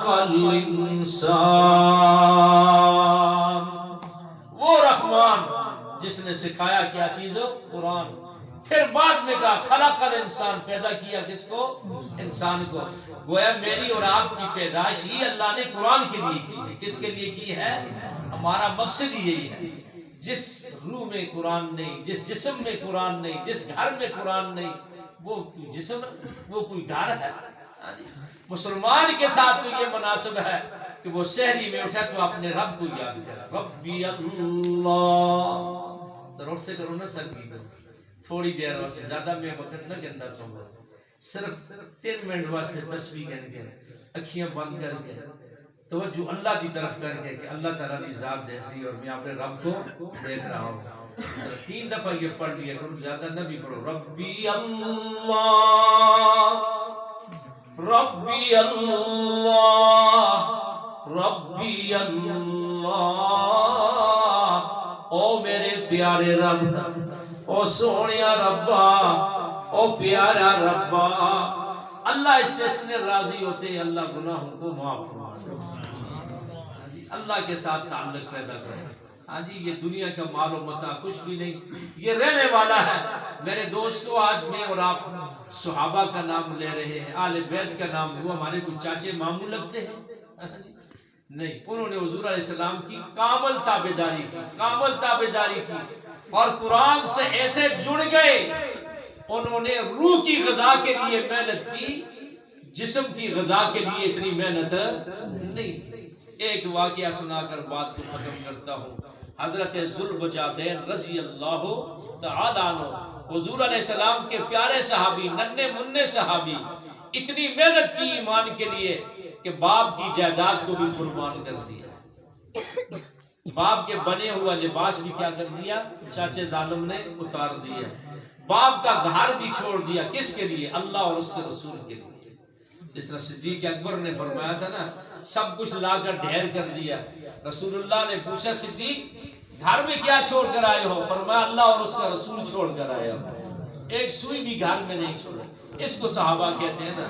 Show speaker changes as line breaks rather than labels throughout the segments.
الانسان، وہ رحمان جس نے سکھایا کیا چیز ہو؟ قرآن. پھر بعد میں کہا خلق الانسان، پیدا کیا کس کو؟ انسان کو. گویا میری اور آپ کی پیدائش ہی اللہ نے قرآن کے لیے کی ہے. کس کے لیے کی ہے؟ ہمارا مقصد ہی یہی ہے. جس روح میں قرآن نہیں، جس جسم میں قرآن نہیں، جس گھر میں قرآن نہیں، وہ جسم، وہ کوئی گھر ہے؟ مسلمان کے ساتھ تو یہ مناسب ہے کہ وہ سحری میں اٹھا تو اپنے رب کو یاد کرے. ربی اللہ، ضرور سے کرو نا سر کی کرو تھوڑی دیر واسطے، زیادہ میں وقت نہ گندا سوگا، صرف 3 منٹ واسطے تسبیح کر کے اکھیاں بند کر کے توجہ اللہ کی طرف کر کے کہ اللہ تعالیٰ کی ذات دیکھ رہی اور میں اپنے رب کو دیکھ رہا ہوں. 3 دفعہ یہ پڑھ لیا کرو، زیادہ نہ بھی پڑھو. ربی اللہ، ربی اللہ، ربی اللہ. او میرے پیارے رب، او سونیا ربا، او پیارا ربا. اللہ اس سے اتنے راضی ہوتے ہیں، اللہ گناہوں کو معاف فرمائے. اللہ کے ساتھ تعلق پیدا کرے. ہاں جی، یہ دنیا کا مال و متاع کچھ بھی نہیں، یہ رہنے والا ہے. میرے دوستو، آج میں اور آپ صحابہ کا نام لے رہے ہیں، آل بیت کا نام. وہ ہمارے کچھ چاچے ماموں لگتے ہیں؟ نہیں، انہوں نے حضور علیہ السلام کی کامل تابعداری کی، کامل تابعداری کی اور قرآن سے ایسے جڑ گئے. انہوں نے روح کی غذا کے لیے محنت کی، جسم کی غذا کے لیے اتنی محنت نہیں. ایک واقعہ سنا کر بات کو ختم کرتا ہوں. حضرت ذوالبجادین رضی اللہ تعالیٰ عنہ، حضور علیہ السلام کے پیارے صحابی، ننھے منھے صحابی، اتنی محنت کی ایمان کے لیے کہ باپ کی جائیداد کو بھی قربان کر دیا. باپ کے بنے ہوا لباس بھی کیا کر دیا؟ چاچے ظالم نے اتار دیا. باپ کا گھر بھی چھوڑ دیا. کس کے لیے؟ اللہ اور اس کے رسول کے لیے. جس طرح صدیق اکبر نے فرمایا تھا نا، سب کچھ لا کر ڈھیر کر دیا. رسول اللہ نے پوچھا صدیق گھر میں کیا چھوڑ کر آئے ہو؟ فرمایا اللہ اور اس کا رسول چھوڑ کر آیا ہو. ایک سوئی بھی گھر میں نہیں چھوڑا. اس کو صحابہ کہتے ہیں نا.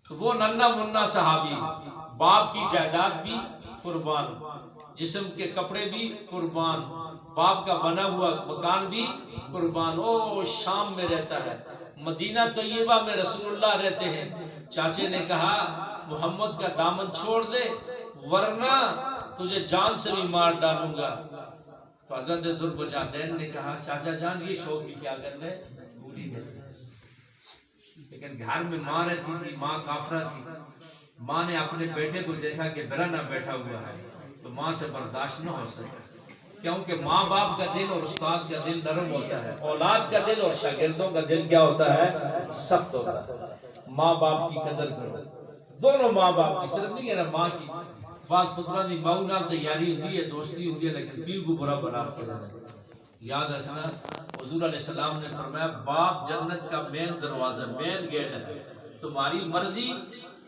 تو وہ ننھا منھا صحابی، باپ کی جائیداد بھی قربان، جسم کے کپڑے بھی قربان، باپ کا بنا ہوا مکان بھی قربان. او شام میں رہتا ہے، مدینہ طیبہ میں رسول اللہ رہتے ہیں. چاچے نے کہا محمد کا دامن چھوڑ دے ورنہ تجھے جان سے بھی مار ڈالوں گا. تو حضرت ذوالبجادین نے کہا چاچا جان یہ شوق بھی کیا کر لے، پوری دے. لیکن گھر میں ماں رہتی تھی، ماں کافرہ تھی. ماں نے اپنے بیٹے کو دیکھا کہ برہنہ بیٹھا ہوا ہے تو ماں سے برداشت نہ ہو سکا، کیونکہ ماں باپ کا دل اور استاد کا دل نرم ہوتا ہے، اولاد کا دل اور شاگردوں کا دل کیا ہوتا ہے؟ سخت ہوتا ہے. ماں باپ کی قدر کرو، دونوں ماں باپ کی، صرف نہیں کہنا ماں کی. بعض پترہ نہیں ماں نال تیاری ہوتی ہے، دوستی ہوتی ہے، لیکن پیو کو برا بنا کرنا. یاد رکھنا حضور علیہ السلام نے فرمایا باپ جنت کا مین دروازہ، مین گیٹ ہے. تمہاری مرضی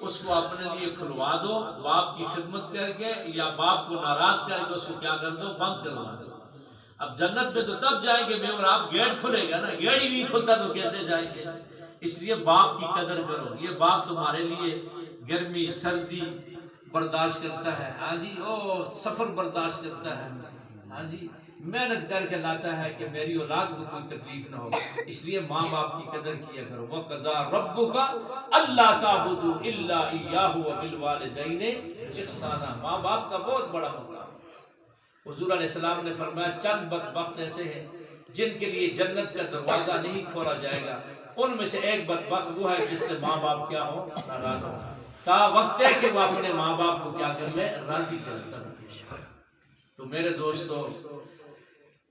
اس کو اپنے لیے کھلوا دو باپ کی خدمت کر کے، یا باپ کو ناراض کر کے اس کو کیا کر دو؟ بند کروا دو. اب جنت میں تو تب جائیں گے میں اور آپ، گیٹ کھلے گا نا. گیٹ ہی نہیں کھلتا تو کیسے جائیں گے؟ اس لیے باپ کی قدر کرو. یہ باپ تمہارے لیے گرمی سردی برداشت کرتا ہے، ہاں جی، او سفر برداشت کرتا ہے، ہاں جی، محنت کر کے لاتا ہے کہ میری اولاد کو کوئی تکلیف نہ ہو. اس لیے ماں باپ کی قدر کیا کرو. وَقَضَىٰ رَبُّكَ أَلَّا تَعْبُدُوا إِلَّا إِيَّاهُ وَبِالْوَالِدَيْنِ إِحْسَانًا. ماں باپ کا بہت بڑا مقام. حضور علیہ السلام نے فرمایا چند بدبخت ایسے ہیں جن کے لیے جنت کا دروازہ نہیں کھولا جائے گا. ان میں سے ایک بدبخت وہ ہے جس سے ماں باپ کیا ہو؟ ناراض ہو. تا وقت ہے کہ وہ اپنے ماں باپ کو کیا کر لے؟ راضی کر لے. تو میرے دوستو،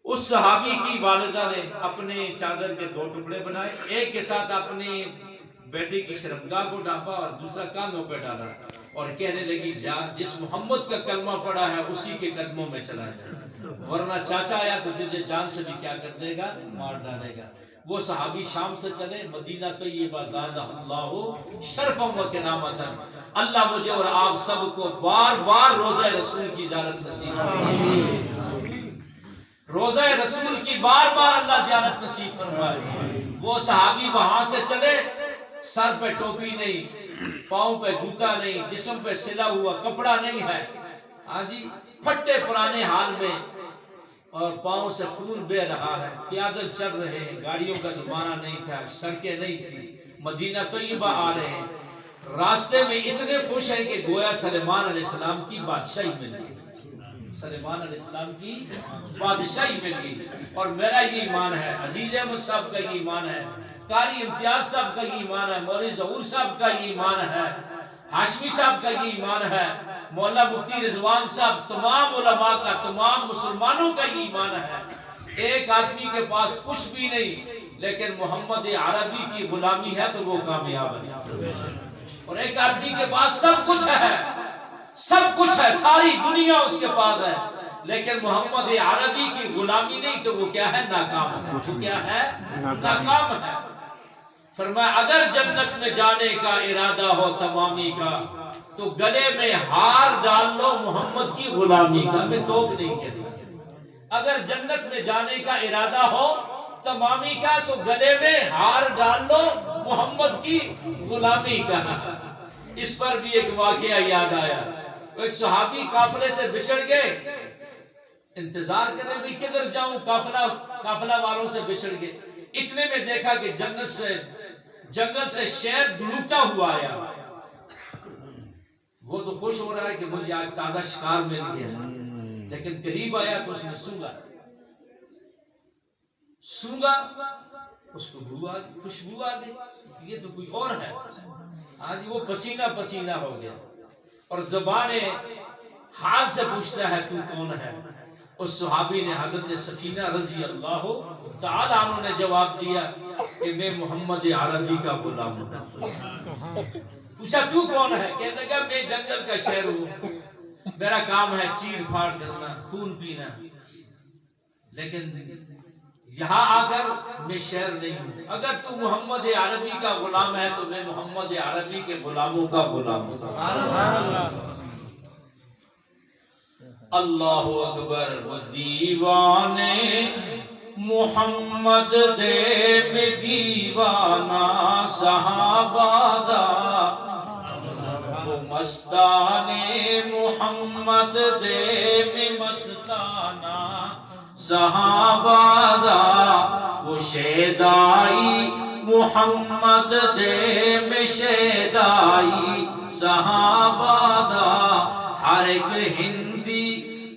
اس صحابی کی والدہ نے اپنے چادر کے 2 ٹکڑے بنائے، ایک کے ساتھ اپنے بیٹے کی شرمگاہ کو ڈھانپا اور دوسرا کاندھوں پہ ڈالا اور کہنے لگی جا جس محمد کا کلمہ پڑا ہے اسی کے قدموں میں چلا جائے، ورنہ چاچا آیا تو تجھے جان سے بھی کیا کر دے گا؟ مار ڈالے گا. وہ صحابی شام سے چلے مدینہ طیبہ زادہ اللہ شرفا و کرامۃ. اللہ مجھے اور آپ سب کو بار بار روضہ رسول کی زیارت نصیب فرمائے. روضہ رسول کی بار بار اللہ زیارت نصیب فرمائے. وہ صحابی وہاں سے چلے، سر پہ ٹوپی نہیں، پاؤں پہ جوتا نہیں، جسم پہ سلا ہوا کپڑا نہیں ہے، ہاں جی پھٹے پرانے حال میں، اور پاؤں سے خون بہ رہا ہے، پیادل چل رہے ہیں، گاڑیوں کا زمانہ نہیں تھا، سڑکیں نہیں تھی، مدینہ طیبہ آ رہے ہیں، راستے میں اتنے خوش ہیں کہ گویا سلیمان علیہ السلام کی بادشاہی مل گئی، سلیمان علیہ السلام کی بادشاہی مل گئی۔ اور میرا یہ ایمان ہے، عزیز احمد صاحب کا یہ ایمان ہے، قاری امتیاز صاحب کا یہ ایمان ہے، مولوی ظہور صاحب کا یہ ایمان ہے، ہاشمی صاحب کا یہ ایمان ہے، مولانا مفتی رضوان صاحب، تمام علماء کا، تمام مسلمانوں کا یہ ایمان ہے۔ ایک آدمی کے پاس کچھ بھی نہیں لیکن محمد عربی کی غلامی ہے تو وہ کامیاب ہے، اور ایک آدمی کے پاس سب کچھ ہے، سب کچھ ہے، ساری دنیا اس کے پاس ہے، لیکن محمد عربی کی غلامی نہیں تو وہ کیا ہے؟ ناکام ہے۔ وہ کیا ہے؟ ناکام ہے۔ فرمایا اگر جنت میں جانے کا ارادہ ہو تمامی کا تو گلے میں ہار ڈال لو محمد کی غلامی کا۔ میں توک نہیں کہتی، اگر جنت میں جانے کا ارادہ ہو تمامی کا تو گلے میں ہار ڈال لو محمد کی غلامی کا۔ اس پر بھی ایک واقعہ یاد آیا، ایک صحابی قافلے سے بچھڑ گئے، انتظار کریں بھی کدھر جاؤں، قافلہ والوں سے بچھڑ گئے، اتنے میں دیکھا کہ جنگل سے شیر دھڑکتا ہوا آیا۔ وہ تو خوش ہو رہا ہے کہ مجھے آج تازہ شکار مل گیا، لیکن قریب آیا تو اس نے سونگا، اس کو خوشبو آ گئی، یہ تو کوئی اور ہے، آج وہ پسینہ پسینہ ہو گیا، اور زبان حال سے پوچھتا ہے تو کون ہے؟ اس صحابی نے حضرت سفینہ رضی اللہ تعالیٰ عنہ نے جواب دیا کہ میں محمد عربی کا غلام ہوں۔ پوچھا تو کون ہے؟ کہنے لگا میں جنگل کا شیر ہوں، میرا کام ہے چیر پھاڑ کرنا، خون پینا، لیکن یہاں آ کر میں شیر نہیں ہوں۔ اگر تو محمد عربی کا غلام ہے تو میں محمد عربی کے غلاموں کا غلام ہوں۔ اللہ اکبر۔ وہ دیوانے محمد دے میں دیوانہ صحابہ دا، وہ مستانے محمد دے میں مستانہ صحابہ دا، وہ شیدائی محمد دے میں شیدائی صحابہ دا، ہر ایک ہندی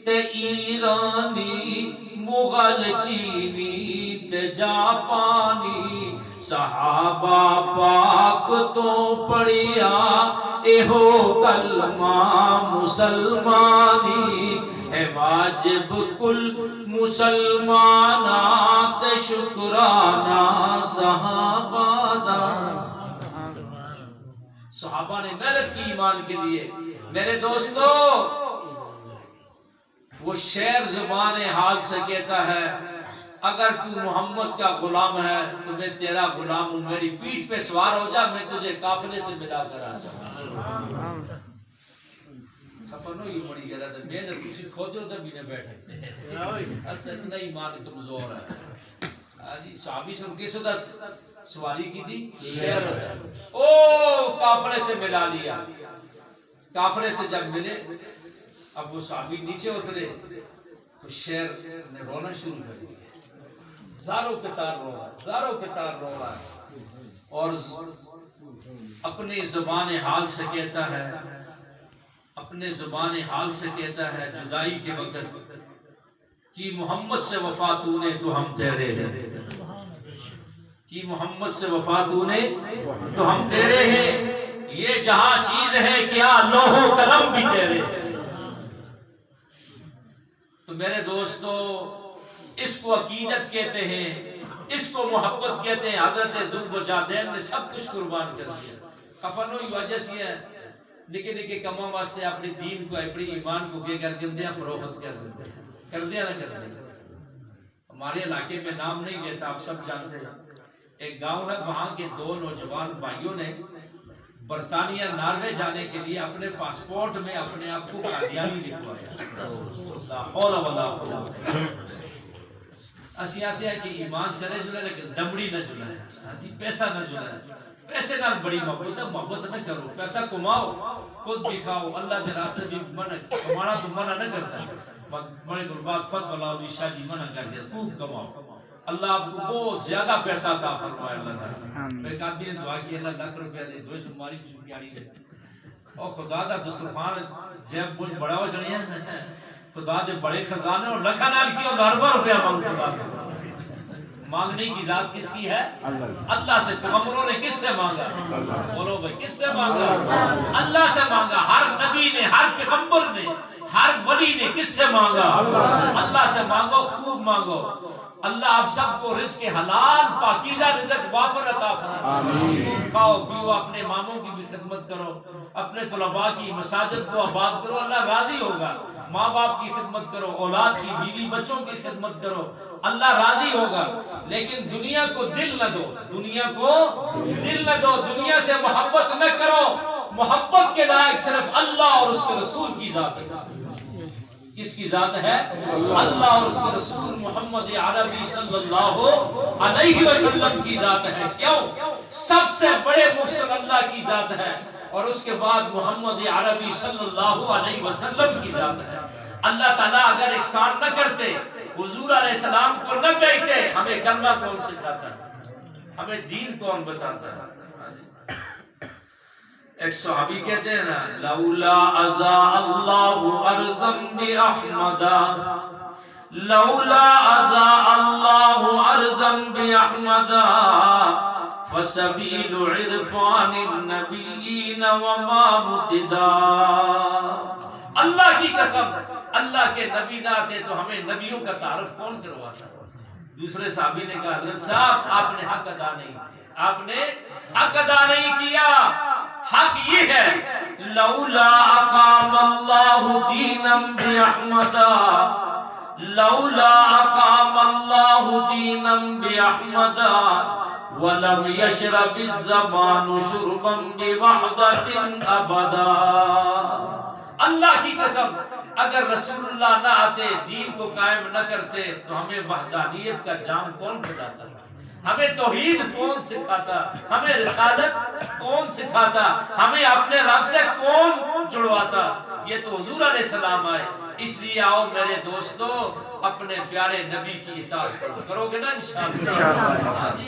تے ایرانی مغل چینی تے جاپانی صحابہ پاک تو پڑھیا ایہو کلمہ مسلمانی ہے، واجب کل مسلمانات شکرانہ صحابہ دا۔ صحابہ نے محنت کی ایمان کے لیے۔ میرے دوستو وہ شعر زبان حال سے کہتا ہے اگر تو محمد کا غلام ہے تو میں تیرا غلام ہوں، میری پیٹھ پہ سوار ہو جا، میں تجھے قافلے سے ملا کر آ جاؤں۔ خفنو یہ بڑی غلط ہے، میں نے کسی کھوتے ہوتا بھی نہ بیٹھے، اتنا ایمان کمزور ہے۔ صحابی سے کس ہوتا سواری کی تھی؟ شعر ہوتا ہے۔ او قافلے سے ملا لیا، قافلے سے جب ملے اب وہ صحابی نیچے اترے تو شعر نے رونا شروع کر دیا، زاروں قطار رو رہا ہے، زاروں قطار رو رہا ہے، اور اپنے زبان حال سے کہتا ہے، اپنے زبان حال سے کہتا ہے جدائی کے وقت کہ محمد سے وفا تو نے تو ہم تیرے ہیں، کہ محمد سے وفا تو نے تو ہم تیرے ہیں، یہ جہاں چیز ہے کیا لوح و قلم بھی تیرے۔ تو میرے دوستو اس کو عقیدت کہتے ہیں، اس کو محبت کہتے ہیں۔ حضرت ذوالفقارین نے سب کچھ قربان کر دیا۔ کفنوں کی وجہ سے ہے نکے نکے کموں واسطے اپنے دین کو، اپنے ایمان کو کر دیا فروخت کر دیتے ہیں، کر دیا نہ کر دیا۔ ہمارے علاقے میں نام نہیں لیتا، آپ سب جانتے ہیں، ایک گاؤں ہے، وہاں کے دو نوجوان بھائیوں نے برطانیہ ناروے جانے کے لیے اپنے پاسپورٹ میں اپنے آپ کو قادیانی لکھوایا۔ لا حول ولا قوت۔ اسی آتے ہیں کہ ایمان چلے جلے لیکن دمڑی نہ جلائے، پیسہ نہ جلائے، پیسے نال بڑی محبت ہے، محبت نہ کرو، پیسہ کماؤ خود بھی کھاؤ، اللہ کے راستے بھی منع کمانا تو منع نہ کرتا ہے، بڑے گلبات فت بلاؤ جی شاہ جی منع کر دیا، خوب کماؤ، اللہ آپ کو بہت زیادہ پیسہ عطا فرمائے اللہ تعالیٰ۔ ایک آدمی نے دعا کی اللہ لاکھ روپیہ دے دو ہماری کچھ پیاری ہے، اور خدا دا دسترخوان جیب بوجھ بڑا ہو جڑی ہے، خدا دے بڑے خزانے اور لکھا نال کی اور اربا روپیہ مانگ خدا مانگنے کی ذات کس کی ہے؟ اللہ سے۔ پیغمبروں نے کس سے مانگا؟ بولو بھائی کس سے مانگا؟ اللہ سے مانگا۔ ہر نبی نے، ہر پیغمبر نے، ہر ولی نے کس سے مانگا؟ اللہ سے مانگو، خوب مانگو۔ اللہ آپ سب کو رزق حلال پاکیزہ رزق وافر عطا فرمائے۔ کھاؤ پیو، اپنے ماموں کی بھی خدمت کرو، اپنے طلباء کی مساجد کو آباد کرو، اللہ راضی ہوگا۔ ماں باپ کی خدمت کرو، اولاد کی، بیوی بچوں کی خدمت کرو، اللہ راضی ہوگا۔ لیکن دنیا کو دل نہ دو، دنیا کو دل نہ دو، دنیا سے محبت نہ کرو۔ محبت کے لائق صرف اللہ اور اس کے رسول کی ذات ہے۔ کس کی ذات ہے؟ اللہ اور اس کے رسول محمد عربی صلی اللہ علیہ وسلم کی ذات ہے۔ کیوں؟ سب سے بڑے مرسل اللہ کی ذات ہے، اور اس کے بعد محمد عربی صلی اللہ علیہ وسلم کی ذات ہے۔ اللہ تعالیٰ اگر احسان نہ کرتے، حضور علیہ السلام کو نہ بھیجتے، ہمیں کلمہ کون سکھاتا ہے؟ ہمیں دین کون بتاتا ہے؟ ایک صحابی کہتے ہیں نا، لولا ازا اللہ ارزم باحمدا، لولا ازا اللہ ارزم باحمدا، فسبیل عرفان النبیین وما متدا۔ اللہ کی قسم، اللہ کے نبی نہ آتے تو ہمیں نبیوں کا تعارف کون کرواتا؟ دوسرے صحابی نے کہا حضرت صاحب آپ نے حق ادا نہیں، آپ نے حق ادا نہیں کیا۔ حق یہ ہے، لولا اقام اللہ دینا باحمدا، لولا اقام اللہ دینا باحمدا، ولم يشرب الزمان شربا بوحدۃ ابدا۔ اللہ کی قسم، اگر رسول اللہ نہ آتے، دین کو قائم نہ کرتے، تو ہمیں وحدانیت کا جام کون پلاتا؟ ہمیں توحید کون سکھاتا؟ ہمیں رسالت کون سکھاتا؟ ہمیں اپنے رب سے کون جڑواتا؟ یہ تو حضور علیہ السلام آئے۔ اس لیے آؤ میرے دوستو، اپنے پیارے نبی کی اطاعت کرو گے نا انشاءاللہ۔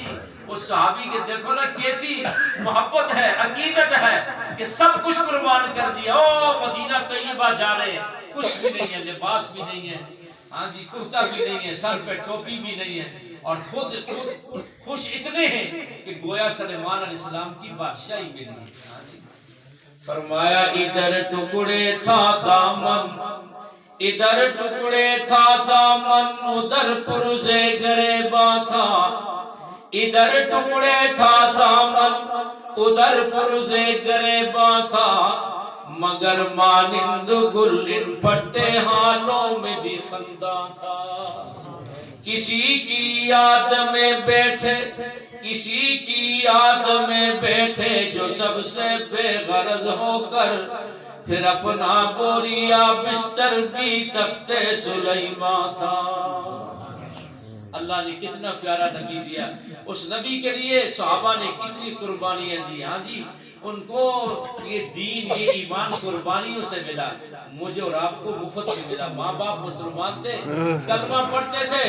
اس صحابی کے دیکھو نا کیسی محبت ہے، عقیدت ہے کہ سب کچھ قربان کر دیا۔ او مدینہ طیبہ جا رہے ہیں، کچھ بھی نہیں ہے، لباس بھی نہیں ہے، ہاں جی کرتا بھی نہیں ہے، سر پہ ٹوپی بھی نہیں ہے، اور خود خوش اتنے ہیں کہ گویا سلیمان علیہ السلام کی بادشاہی ملی ہے۔ فرمایا ادھر ٹکڑے تھا دامن، ادھر ٹکڑے تھا دامن، ادھر پرزے گریباں تھا، ادھر ٹکڑے تھا دامن، ادھر پرزے گریباں تھا، مگر مانند گل ان پھٹے حالوں میں بھی خندہ تھا۔ کسی کی یاد میں بیٹھے، کسی کی یاد میں بیٹھے، جو سب سے بے غرض ہو کر پھر اپنا بوریا بستر بھی تخت سلیمان تھا۔ اللہ نے کتنا پیارا نبی دیا، اس نبی کے لیے صحابہ نے کتنی قربانیاں دی۔ ہاں جی، ان کو یہ دین، یہ ایمان قربانیوں سے ملا، مجھے اور آپ کو مفت میں ملا۔ ماں باپ مسلمان تھے، کلمہ پڑھتے تھے،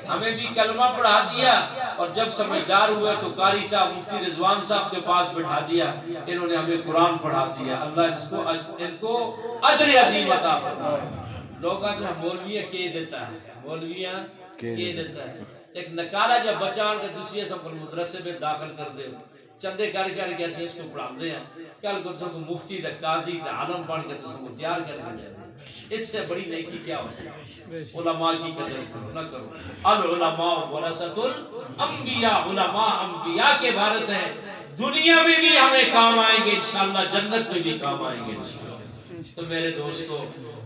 ہمیں بھی کلمہ پڑھا دیا، اور جب سمجھدار ہوئے تو قاری صاحب مفتی رضوان صاحب کے پاس بٹھا دیا، انہوں نے ہمیں قرآن پڑھا دیا۔ اللہ ان کو اجر عظیم عطا فرمائے۔ لوگ آتے ہیں مولویہ کے دیتا ہے، مولویہ کے دیتا ہے۔ ایک نکارہ جب بچان کے دوسری سب کو مدرسے میں داخل کر دے، چندے کر کیسے اس کو پڑھا دے ہیں، کل کو سب کو مفتی دا قاضی دا عالم بن کے تو سب کو تیار کر کے دے۔ اس سے بڑی نیکی کیا ہو سکتی ہے؟ علماء کی قدر کرو نہ کرو۔ العلماء ورثۃ الانبیاء، علماء انبیاء کے وارث ہیں، دنیا میں بھی ہمیں کام آئیں گے انشاءاللہ، جنت میں بھی کام آئیں گے انشاءاللہ۔ تو میرے دوستو،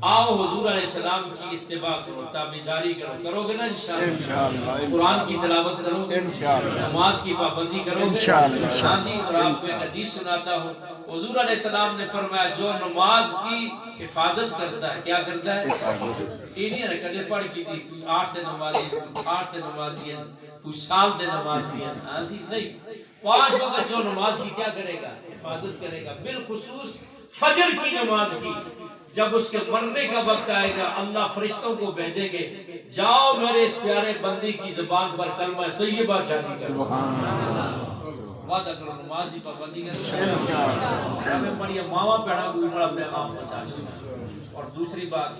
آؤ حضور علیہ السلام کی اتباع کرو، تابعداری کرو، کرو گے نا انشاءاللہ؟ قرآن کی تلاوت کرو گے، نماز کی پابندی کرو گے۔ ہاں جی، اور آپ کو ایک حدیث سناتا ہوں، حضور علیہ السلام نے فرمایا جو نماز کی حفاظت کرتا ہے، کیا کرتا ہے؟ یہ نہیں ہے کدے پڑھ کی تھی، کوئی 8 نمازی، کوئی 8 نمازی ہے، کوئی سال دے نمازی ہے، ہاں جی نہیں، 5 وقت جو نماز کی کیا کرے گا؟ حفاظت کرے گا، بالخصوص فجر کی نماز کی۔ جب اس کے مرنے کا وقت آئے گا اللہ فرشتوں کو بھیجیں گے، جاؤ میرے اس پیارے بندے کی زبان پر کلمہ طیبہ جاری کرو۔ وعدہ کرو نماز دی پابندی کرو، ہمیں بڑی ماما پیڑا کوئی بڑا پیغام پہنچا سکتا۔ اور دوسری بات،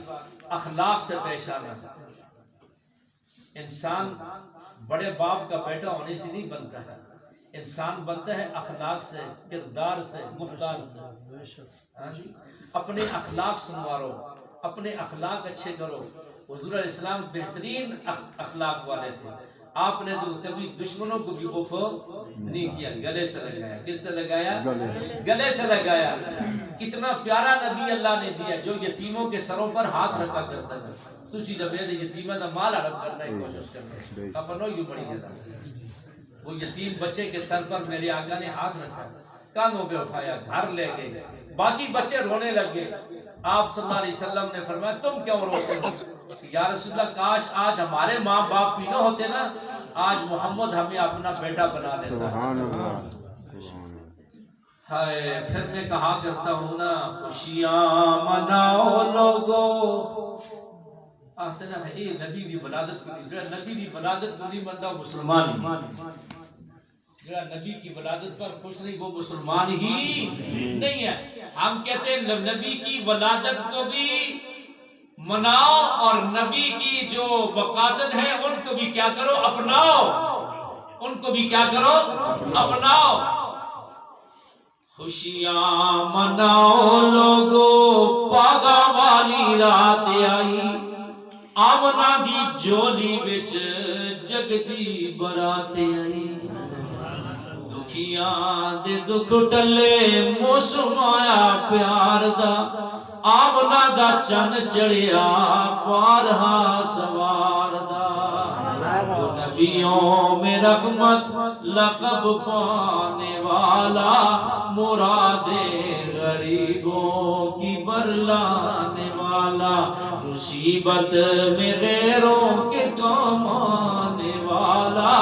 اخلاق سے پیش آنا۔ انسان بڑے باپ کا بیٹا ہونے سے نہیں بنتا ہے، انسان بنتا ہے اخلاق سے، کردار سے، گفتار سے۔ ہاں جی، اپنے اخلاق سنوارو، اپنے اخلاق اچھے کرو۔ حضور علیہ السلام بہترین اخلاق والے تھے، آپ نے تو کبھی دشمنوں کو بھی خوف نہیں کیا، گلے سے لگایا۔ کس سے لگایا؟ گلے سے لگایا۔ کتنا پیارا نبی اللہ نے دیا، جو یتیموں کے سروں پر ہاتھ رکھا کرتا تھا۔ تسی جب یتیمہ دا مال ہڑپ کرنے کی کوشش کرتے کفنوں یوں بڑی جگہ، وہ یتیم بچے کے سر پر میرے آقا نے ہاتھ رکھا، کانوں پہ اٹھایا، گھر لے گئے، باقی بچے رونے لگے۔ آپ صلی اللہ علیہ وسلم نے فرمایا تم کیوں روتے ہو؟ یا رسول اللہ کاش آج ہمارے ماں باپ بھی نہ ہوتے نا، آج محمد ہمیں اپنا بیٹا بنا لیتا۔ سبحان اللہ۔ ہائے پھر میں کہا کرتا ہوں نا، خوشیاں مناؤ لوگو۔ آخر نا اے نبی دی ولادت کو دی، جو نبی دی ولادت کو دی بندہ مسلمان ہی، جو نبی کی ولادت پر خوش نہیں وہ مسلمان ہی نہیں ہے۔ ہم کہتے ہیں نبی کی ولادت کو بھی مناؤ اور نبی کی جو مقاصد ہیں ان کو بھی کیا کرو؟ اپناؤ، ان کو بھی کیا کرو؟ اپناؤ۔ خوشیاں مناؤ لوگو، پاگا والی رات آئی، آمنا دی جولی وچ جگدی برات آئی، دکھیاں دے دکھ ٹلے موسم آیا پیار دا، آمنا دا چن چڑھیا بارہا سوار دا، وہ نبیوں میں رحمت لقب پانے والا، مراد غریبوں کی برلانے والا، مصیبت میں غیروں کے کام آنے والا،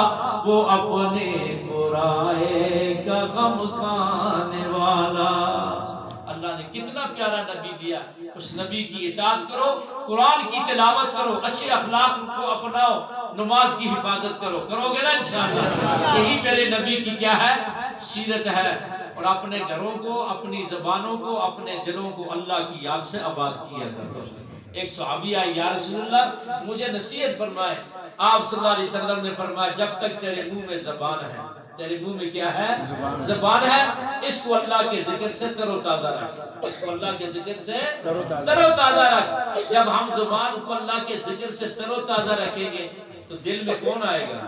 وہ اپنے برائے کا غم کھانے والا۔ اللہ نے کتنا پیارا نبی دیا، اس نبی کی اطاعت کرو، قرآن کی تلاوت کرو، اچھے اخلاق کو اپناؤ، نماز کی حفاظت کرو، کرو گے نا انشاءاللہ۔ یہی میرے نبی کی کیا ہے؟ سیرت ہے۔ اور اپنے گھروں کو، اپنی زبانوں کو، اپنے دلوں کو اللہ کی یاد سے آباد کیا کرو۔ ایک صحابی آئی، یا رسول اللہ مجھے نصیحت فرمائے۔ آپ صلی اللہ علیہ وسلم نے فرمایا جب تک تیرے منہ میں زبان ہے، تیرے منہ میں کیا ہے؟ زبان ہے، اس کو اللہ کے ذکر سے تر و تازہ رکھ، اس کو اللہ کے ذکر سے تر و تازہ رکھ۔ جب ہم زبان کو اللہ کے ذکر سے تر و تازہ رکھیں گے تو دل میں کون آئے گا؟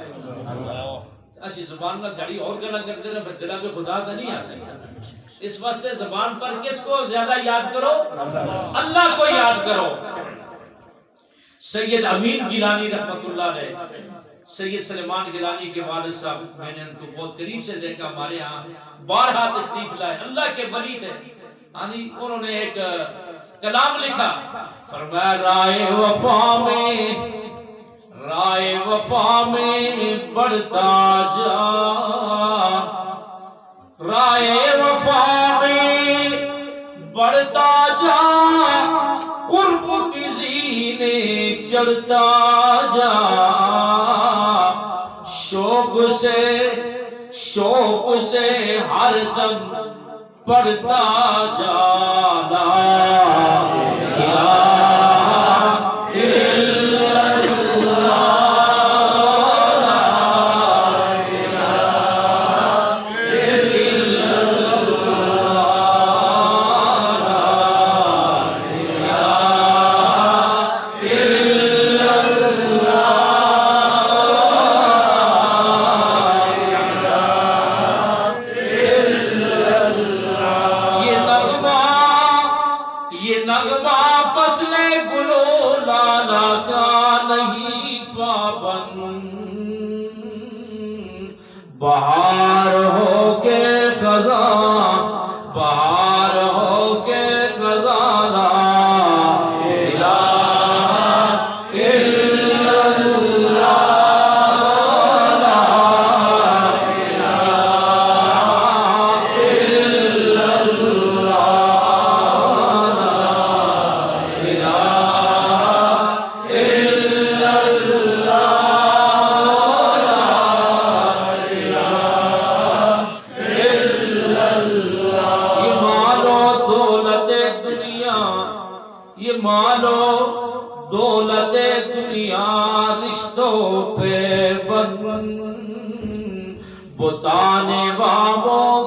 اچھی زبان کا گھڑی اور گلا کرتے رہے، پھر دلہ پہ خدا تو نہیں آ سکتا۔ اس واسطے زبان پر کس کو زیادہ یاد کرو؟ اللہ کو یاد کرو۔ سید امین گیلانی رحمت اللہ علیہ، سید سلیمان گیلانی کے والد صاحب، میں نے ان کو بہت قریب سے دیکھا، ہمارے ہاں بارہا تشریف لائے، اللہ کے ولی تھے۔ انہوں نے ایک کلام لکھا، فرمایا رائے وفا میں، رائے وفا میں بڑھتا جا، رائے وفا میں بڑھتا جا، قرب کی زینے چڑھتا جا، شوق سے ہر دم پڑھتا جا، لا الہ الا اللہ۔ بہار ہو کے خزاں، بہار ہو کے خزاں، لا الہ الا اللہ، لا الہ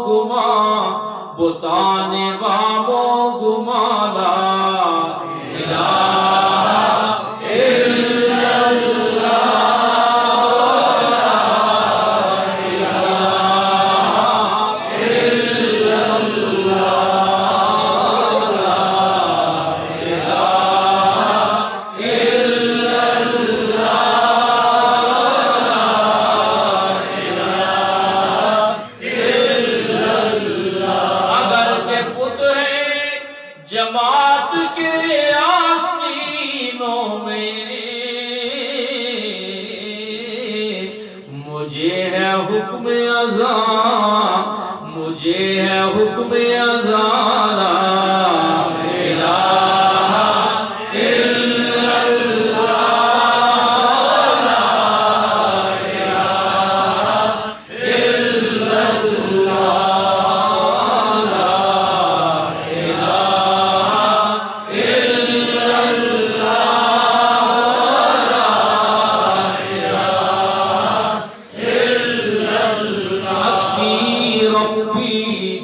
گما بتانے والوں گما لا جماعت کے آستینوں میں مجھے ہے حکم اذان مجھے ہے حکم اذان لا الہ الا اللہ لا الہ الا اللہ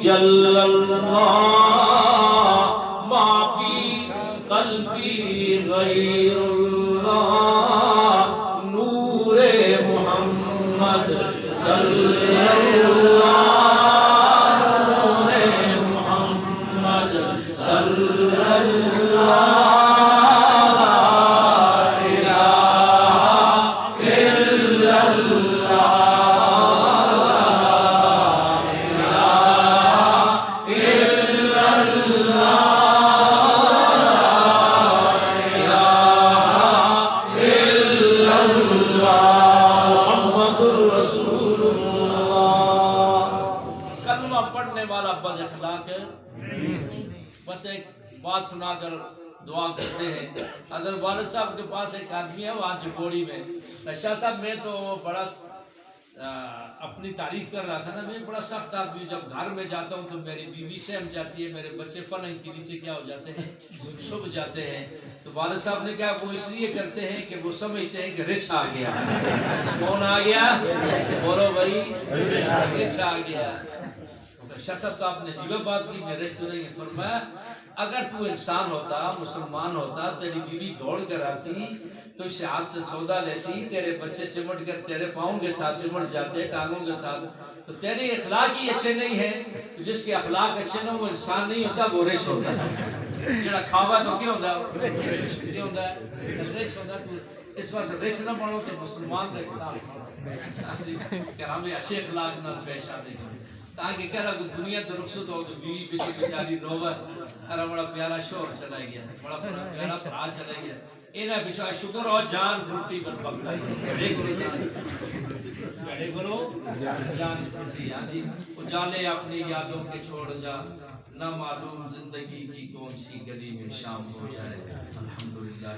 جل اللہ ما فی قلبی غیر اللہ نور محمد صلی اللہ نور محمد صلی اللہ پڑھنے والا بد اخلاق ہے بس ایک بات سنا کر دعا کرتے ہیں اگر والد صاحب کے پاس ایک آدمی ہے وہ آج جھپوڑی میں شاہ صاحب میں تو بڑا اپنی تعریف کر رہا تھا نا میں بڑا سخت آدمی جب گھر میں جاتا ہوں تو میری بیوی سہم جاتی ہے میرے بچے پلنگ کے نیچے کیا ہو جاتے ہیں چھپ جاتے ہیں تو والد صاحب نے کہا وہ اس لیے کرتے ہیں کہ وہ سمجھتے ہیں کہ رچ آ گیا کون آ گیا بولو بھائی رچ آ گیا شاہ صاحب تو آپ نے عجیب بات کی میں رشتہ نہیں فرمایا اگر تو انسان ہوتا مسلمان ہوتا تیری بیوی دوڑ کر آتی تو اس ہاتھ سے سودا لیتی تیرے بچے چمٹ کر تیرے پاؤں کے ساتھ چمٹ جاتے ٹانگوں کے ساتھ تو تیرے اخلاق ہی اچھے نہیں ہیں جس کے اخلاق اچھے نہ وہ انسان نہیں ہوتا وہ رچ ہوتا ہے جڑا کھاوا تو کیا ہوتا ہے رچ ہوتا تو اس واسطے رچ نہ بنو تو مسلمان کا احسان کہ ہمیں اچھے اخلاق نہ پیش آنے تاکہ کہہ رہا کہ دنیا تو رخصت ہو تو بیوی پیچھے بیچاری رووا ارا بڑا پیارا شوہر چلا گیا بڑا پیارا بھرا چلا گیا انہیں پیچھا شکر ہو جان روٹی پر پکائی بڑے کرو جان روٹی ہاں جی وہ جانے اپنی یادوں کے چھوڑ جا نہ معلوم زندگی کی کون سی گلی میں شام ہو جائے الحمدللہ